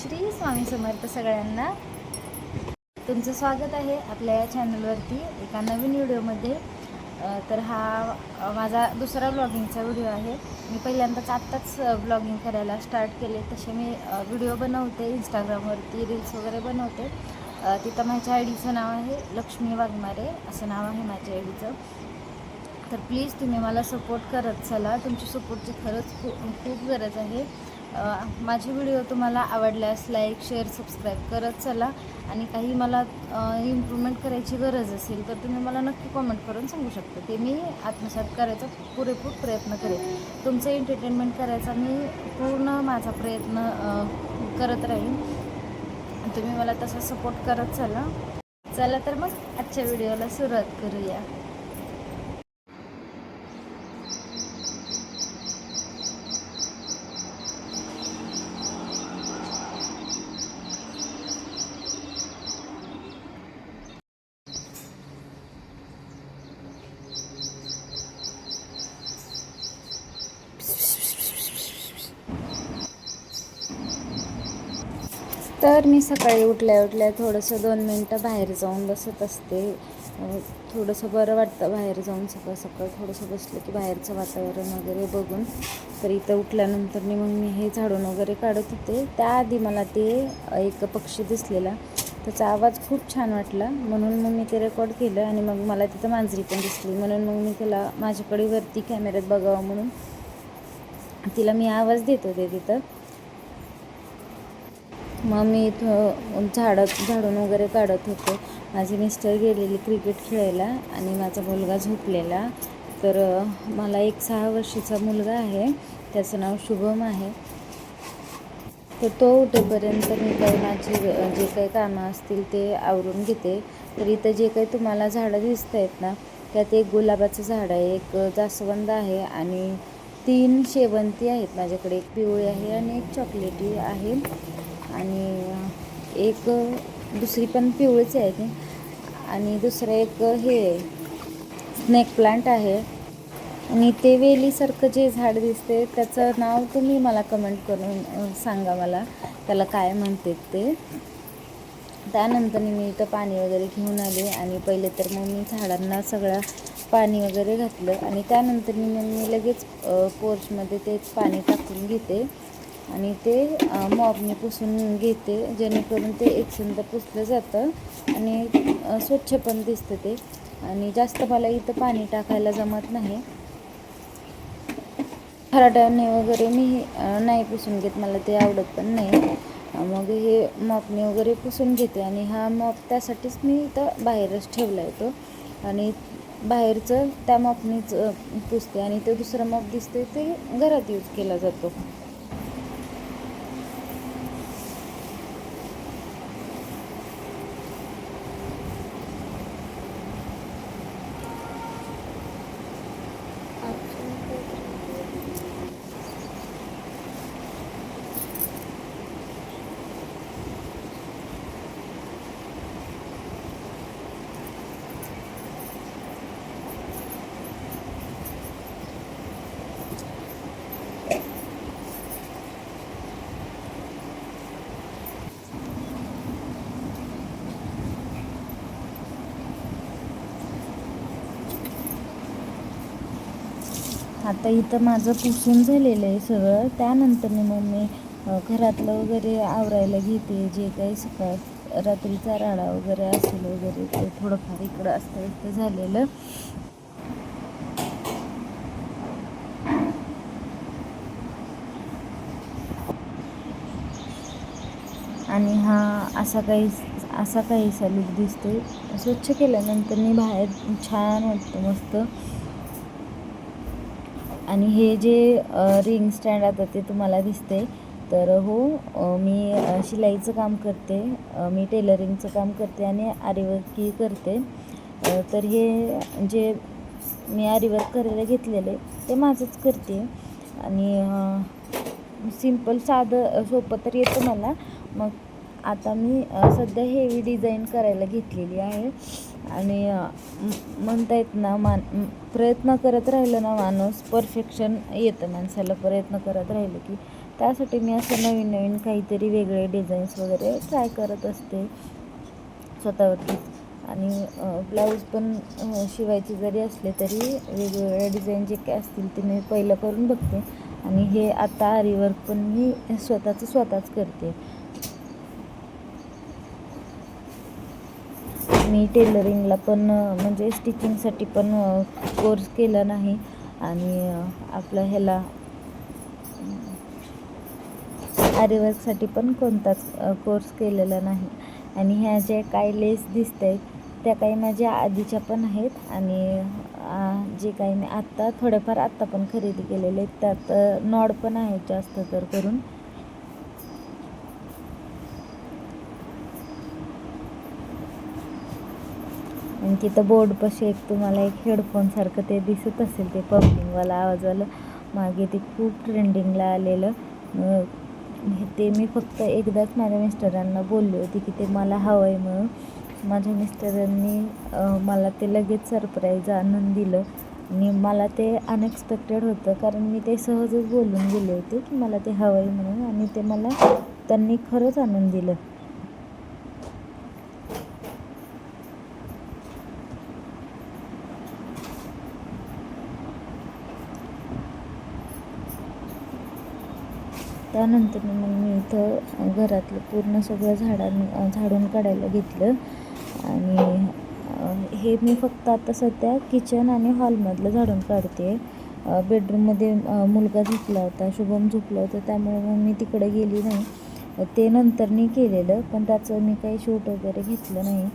श्री स्वामी समर्थ सगळ्यांना. तुमचं स्वागत आहे आपल्या या चॅनलवरती एका नवीन व्हिडिओमध्ये. तर हा माझा दुसरा ब्लॉगिंगचा व्हिडिओ आहे. मी पहिल्यांदाच आत्ताच ब्लॉगिंग करायला स्टार्ट केले. तसे मी व्हिडिओ बनवते, इंस्टाग्रामवरती रील्स वगैरे बनवते. तिथं माझ्या आय डीचं नाव आहे लक्ष्मी वाघमारे, असं नाव आहे माझ्या आय डीचं. तर प्लीज तुम्ही मला सपोर्ट करत चला. तुमची सपोर्टची खरंच खूप गरज आहे. माझे व्हिडिओ तुम्हाला आवडल्यास लाईक, शेअर, सबस्क्राईब करत चला. आणि काही मला इम्प्रूव्हमेंट करायची गरज असेल तर तुम्ही मला नक्की कॉमेंट करून सांगू शकता. ते मी आत्मसात करायचा पुरेपूर प्रयत्न करेन. तुमचं एंटरटेनमेंट करायचा मी पूर्ण माझा प्रयत्न करत राहीन. तुम्ही मला तसा सपोर्ट करत चला. तर मग आजच्या व्हिडिओला सुरुवात करूया. तर मी सकाळी उठल्या थोडंसं 2 मिनटं बाहेर जाऊन बसत असते. थोडंसं बरं वाटतं बाहेर जाऊन सकाळ थोडंसं बसलं की बाहेरचं वातावरण वगैरे बघून. तर इथं उठल्यानंतर मग मी हे झाडून वगैरे काढत होते. त्याआधी मला ते एक पक्षी दिसलेला, त्याचा आवाज खूप छान वाटला म्हणून मग मी ते रेकॉर्ड केलं. आणि मग मला तिथं मांजरी पण दिसली म्हणून मग मी त्याला माझ्याकडे वरती कॅमेऱ्यात बघावं म्हणून तिला मी आवाज देत होते तिथं. मग मी इथं झाडून वगैरे काढत होते. माझे मिस्टर गेलेले क्रिकेट खेळायला आणि माझा मुलगा झोपलेला. तर मला एक 6 वर्षाचा मुलगा आहे, त्याचं नाव शुभम आहे. तर तो उठेपर्यंत मी माझी जे काही कामं असतील ते आवरून घेते. तर इथं जे काही तुम्हाला झाडं दिसत आहेत ना, त्यात एक गुलाबाचं झाड आहे, एक जास्वंद आहे आणि 3 शेवंती आहेत माझ्याकडे. एक पिवळी आहे आणि एक चॉकलेटी आहे आणि एक दुसरी पण पिवळीच आहे ती. आणि दुसरं एक हे स्नेक प्लांट आहे. आणि ते वेलीसारखं जे झाड दिसते त्याचं नाव तुम्ही मला कमेंट करून सांगा मला त्याला काय म्हणतात ते. त्यानंतर मी इथं पाणी वगैरे घेऊन आले आणि पहिले तर मग मी झाडांना सगळं पाणी वगैरे घातलं. आणि त्यानंतर मी लगेच पोर्चमध्ये तेच पाणी टाकून घेते आणि ते मॉपने पुसून घेते, जेणेकरून ते एकसंध पुसलं जातं आणि स्वच्छ पण दिसतं ते. आणि जास्त मला इथं पाणी टाकायला जमत नाही. खराट्याने वगैरे मी नाही पुसून घेत, मला ते आवडत पण नाही. मग हे मॉपने वगैरे पुसून घेते. आणि हा मॉप त्यासाठीच मी इथं बाहेरच ठेवला येतो आणि बाहेरचं त्या मॉपनीच पुसते. आणि ते दुसरं मॉप दिसते ते घरात यूज केला जातो. आता इथं माझं पुसून झालेलं आहे सगळं. त्यानंतर मग मी घरातलं वगैरे आवरायला घेते. जे काही रात्रीचा राडा वगैरे असेल वगैरे ते थोडंफार इकडं असतं झालेलं. आणि हा असा काहीसा लूक दिसतो. स्वच्छ केल्यानंतर मी बाहेर छान वाटतं मस्त. आणि हे जे रिंग स्टँड आता ते तुम्हाला दिसते, तर हो मी शिलाईचं काम करते, मी टेलरिंगचं काम करते आणि आरीवर्कही करते. तर हे जे मी आरीवर्क करायला घेतलेले ते माझंच करते. आणि सिंपल साधं सोपं तर येतं मला. मग आता मी सध्या हेवी डिझाईन करायला घेतलेली आहे. आणि म्हणता येत ना, प्रयत्न करत राहिलं ना माणूस, परफेक्शन येतं माणसाला. प्रयत्न करत राहिलं की त्यासाठी मी असं नवीन नवीन काहीतरी वेगळे डिझाईन्स वगैरे ट्राय करत असते स्वतःवरती. आणि ब्लाऊज पण शिवायचे जरी असले तरी वेगवेगळ्या डिझाईन जे काय असतील ते मी पहिलं करून बघते. आणि हे आता आरीवर्क पण मी स्वतःच करते. मी टेलरिंगला पण म्हणजे स्टिचिंगसाठी पण कोर्स केला नाही आणि आपलं ह्याला आरीवर्कसाठी पण कोणताच कोर्स केलेला नाही. आणि ह्या जे काही लेस दिसत आहेत त्या काही माझ्या आधीच्या पण आहेत आणि जे काही मी थोडेफार आत्ता पण खरेदी केलेले आहेत. त्यात नॉड पण आहेत जास्त तर करून. आणि तिथं बोर्डपाशी तुम्हाला एक हेडफोनसारखं ते दिसत असेल, ते पंपिंगवाला आवाजवालं मागे ते खूप ट्रेंडिंगला आलेलं. ते मी फक्त एकदाच माझ्या मिस्टरांना बोलले होते की ते मला हवं आहे म्हणून. माझ्या मिस्टरांनी मला ते लगेच सरप्राईज आणून दिलं आणि मला ते अनएक्सपेक्टेड होतं, कारण मी ते सहजच बोलून गेले होते की मला ते हवं आहे म्हणून, आणि ते त्यांनी खरंच आणून दिलं. त्यानंतर मग मी इथं घरातलं पूर्ण सगळं झाडून काढायला घेतलं. आणि हे मी फक्त आता सध्या किचन आणि हॉलमधलं झाडून काढते. बेडरूममध्ये मुलगा झोपला होता, शुभम झोपला होता, त्यामुळे मग मी तिकडे गेली नाही. ते नंतरनी केलेलं, पण त्याचं मी काही शूट वगैरे घेतलं नाही.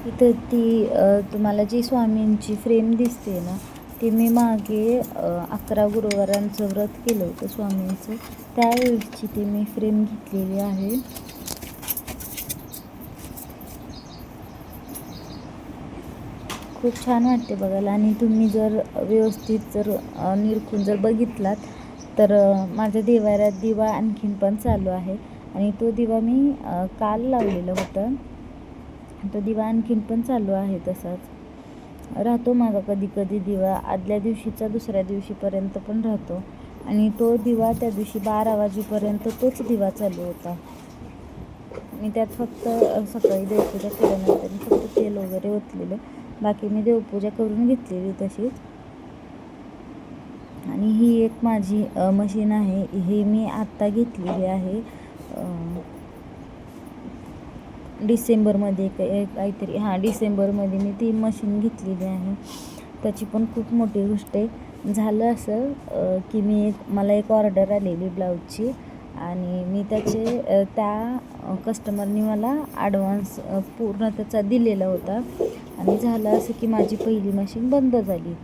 इथं तुम्हाला जी स्वामींची फ्रेम दिसते ना, ती मी मागे 11 गुरुवारांचं व्रत केलं होतं स्वामींचं, त्यावेळेसची ती मी फ्रेम घेतलेली आहे. खूप छान वाटते बघायला. आणि तुम्ही जर व्यवस्थित निरखून बघितलात तर माझ्या देवाऱ्यात दिवा आणखीन पण चालू आहे. आणि तो दिवा मी काल लावलेला होता. तो दिवा आणखीन पण चालू आहे, तसाच राहतो माझा कधी कधी दिवा. आदल्या दिवशीचा दुसऱ्या दिवशीपर्यंत पण राहतो. आणि तो दिवा त्या दिवशी 12 वाजेपर्यंत तोच दिवा चालू होता. मी त्यात फक्त सकाळी देवपूजा केल्यानंतर फक्त तेल वगैरे ओतलेलं, बाकी मी देवपूजा करून घेतलेली तशीच. आणि ही एक माझी मशीन आहे, ही मी आत्ता घेतलेली आहे डिसेंबरमध्ये काहीतरी, डिसेंबरमध्ये मी ती मशीन घेतलेली आहे. त्याची पण खूप मोठी गोष्ट आहे. झालं असं की मला एक ऑर्डर आलेली ब्लाऊजची, आणि मी त्या कस्टमरनी मला ॲडव्हान्स पूर्ण त्याचा दिलेला होता. आणि झालं असं की माझी पहिली मशीन बंद झाली.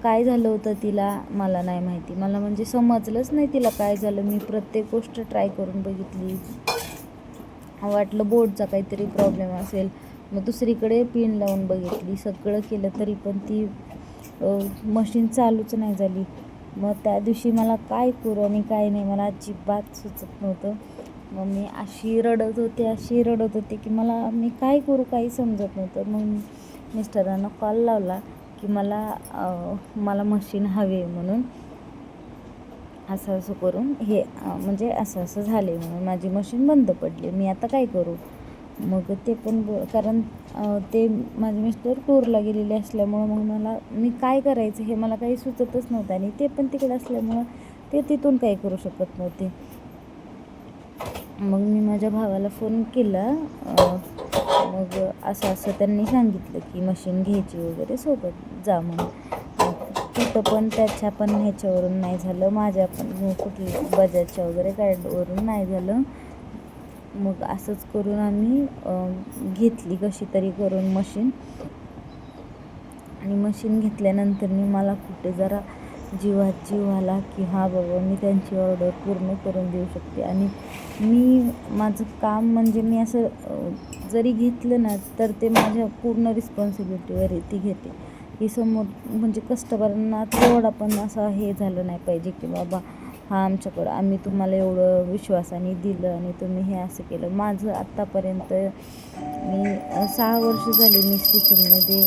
काय झालं होतं तिला मला नाही माहिती, मला म्हणजे समजलंच नाही तिला काय झालं. मी प्रत्येक गोष्ट ट्राय करून बघितली, वाटलं बोर्डचा काहीतरी प्रॉब्लेम असेल. मग दुसरीकडे पिन लावून बघितली, सगळं केलं, तरी पण ती मशीन चालूच नाही झाली. मग त्या दिवशी मला काय करू आणि काय नाही मला अजिबात सुचत नव्हतं. मग मी अशी रडत होते की मी काय करू काही समजत नव्हतं. मग मिस्टरांना कॉल लावला की मला मशीन हवी म्हणून. असं करून हे म्हणजे असं झाले म्हणून माझी मशीन बंद पडली. मी आता काय करू? मग ते पण कारण ते माझे मिस्टर टूरला गेलेले असल्यामुळं मग मी काय करायचं हे मला काही सुचतच नव्हतं. आणि ते पण तिकडे असल्यामुळं ते तिथून काही करू शकत नव्हते. मग मी माझ्या भावाला फोन केला. मग असं त्यांनी सांगितलं की मशीन घ्यायची वगैरे, सोबत जा म्हणून. तिथं पण त्याच्या पण ह्याच्यावरून नाही झालं, माझ्या पण कुठल्या बजाजच्या वगैरे कार्डवरून नाही झालं. मग असंच करून आम्ही घेतली कशी तरी करून मशीन. आणि मशीन घेतल्यानंतर मला कुठे जरा जीवात जीव आला की हा बाबा मी त्यांची ऑर्डर पूर्ण करून देऊ शकते. आणि मी माझं काम म्हणजे मी असं जरी घेतलं ना तर ते माझ्या पूर्ण रिस्पॉन्सिबिलिटीवर ती घेते की समोर म्हणजे कस्टमरांना थोडा पण असं हे झालं नाही पाहिजे की बाबा हा आमच्याकडं आम्ही तुम्हाला एवढं विश्वासाने दिलं आणि तुम्ही हे असं केलं. माझं आत्तापर्यंत मी 6 वर्ष झाली मी स्टिचिंगमध्ये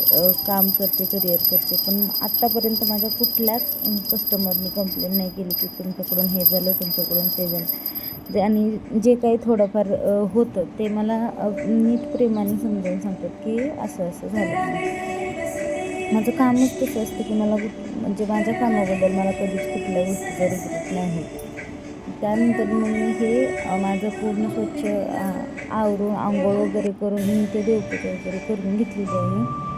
काम करते, करिअर करते, पण आत्तापर्यंत माझ्या कुठल्याच कस्टमरनी कंप्लेंट नाही केली की तुमच्याकडून हे झालं, तुमच्याकडून ते झालं. आणि जे काही थोडंफार होतं ते मला नीट प्रेमाने समजावून सांगतात की असं असं झालं. माझं कामच तसं असतं की मला म्हणजे माझ्या कामाबद्दल मला कधीच कुठल्या गोष्टीचा रिग्रेट नाही होत. त्यानंतर मग मी हे माझं पूर्ण स्वच्छ आवरून आंघोळ वगैरे करून मी ते देवपूजा वगैरे करून घेतलेली आहे.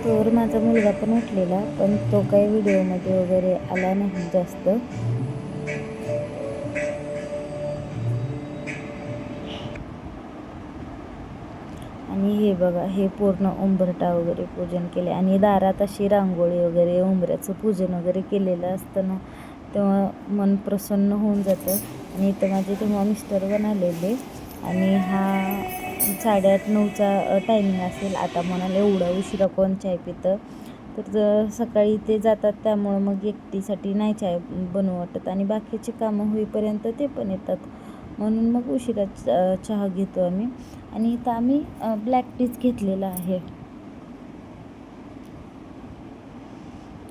तर माझा मुलगा पण उठलेला, पण तो काही व्हिडिओमध्ये वगैरे आला नाही जास्त. आणि हे बघा, हे पूर्ण उंबरठा वगैरे पूजन केले आणि दारात अशी रांगोळी वगैरे उंबऱ्याचं पूजन वगैरे केलेलं असतं ना, तेव्हा मन प्रसन्न होऊन जातं. आणि इथं माझे तेव्हा मिस्टर पण आलेले आणि हा 8:30-9चा टायमिंग असेल. आता म्हणाले एवढा उशिरा कोण चाय पितं, तर सकाळी ते जातात त्यामुळं मग एकटीसाठी नाही चाय बनवू वाटत आणि बाकीची कामं होईपर्यंत ते पण येतात, म्हणून मग उशिरा चहा घेतो आम्ही. आणि इथं आम्ही ब्लॅक टीच घेतलेला आहे.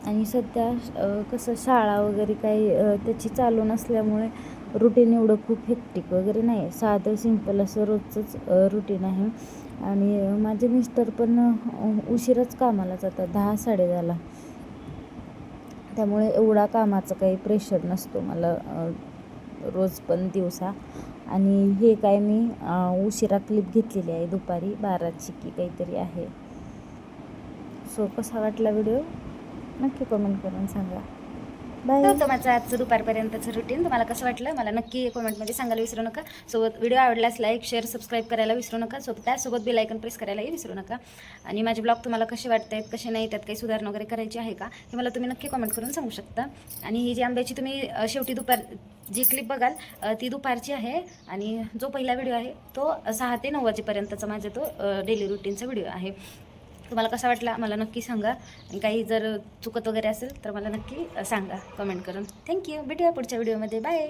आणि सध्या कसं शाळा वगैरे काही त्याची चालू नसल्यामुळे रुटीन एवढं खूप हेक्टिक वगैरे नाही, साधं सिंपल असं रोजचंच रुटीन आहे. आणि माझे मिस्टर पण उशिराच कामाला जातात, 10-10:30ला. त्यामुळे एवढा कामाचा काही प्रेशर नसतो मला रोज पण दिवसा. आणि हे काय मी उशिरा क्लिप घेतलेली आहे, दुपारी 12ची की काहीतरी आहे. सो कसा वाटला व्हिडिओ नक्की कमेंट करून सांगा. बाय. होतं माझं आजचं दुपारपर्यंतचं रुटीन. तुम्हाला कसं वाटलं मला नक्की कमेंटमध्ये सांगायला विसरू नका. सोबत व्हिडिओ आवडल्यास लाईक, शेअर, सबस्क्राईब करायला विसरू नका. त्यासोबत बेल आयकॉन प्रेस करायलाही विसरू नका. आणि माझे ब्लॉग तुम्हाला कसे वाटत आहेत, कसे नाही, त्यात काही सुधारणा वगैरे करायची आहे का, हे मला तुम्ही नक्की कमेंट करून सांगू शकता. आणि ही जी आंब्याची तुम्ही शेवटी जी क्लिप बघाल ती दुपारची आहे. आणि जो पहिला व्हिडिओ आहे तो 6 ते 9 वाजेपर्यंतचा माझा तो डेली रुटीनचा व्हिडिओ आहे. तुम्हाला कसा वाटला मला नक्की सांगा. आणि काही जर चुकत वगैरे असेल तर मला नक्की सांगा कमेंट करून. थँक्यू. भेटूया पुढच्या व्हिडिओमध्ये. बाय.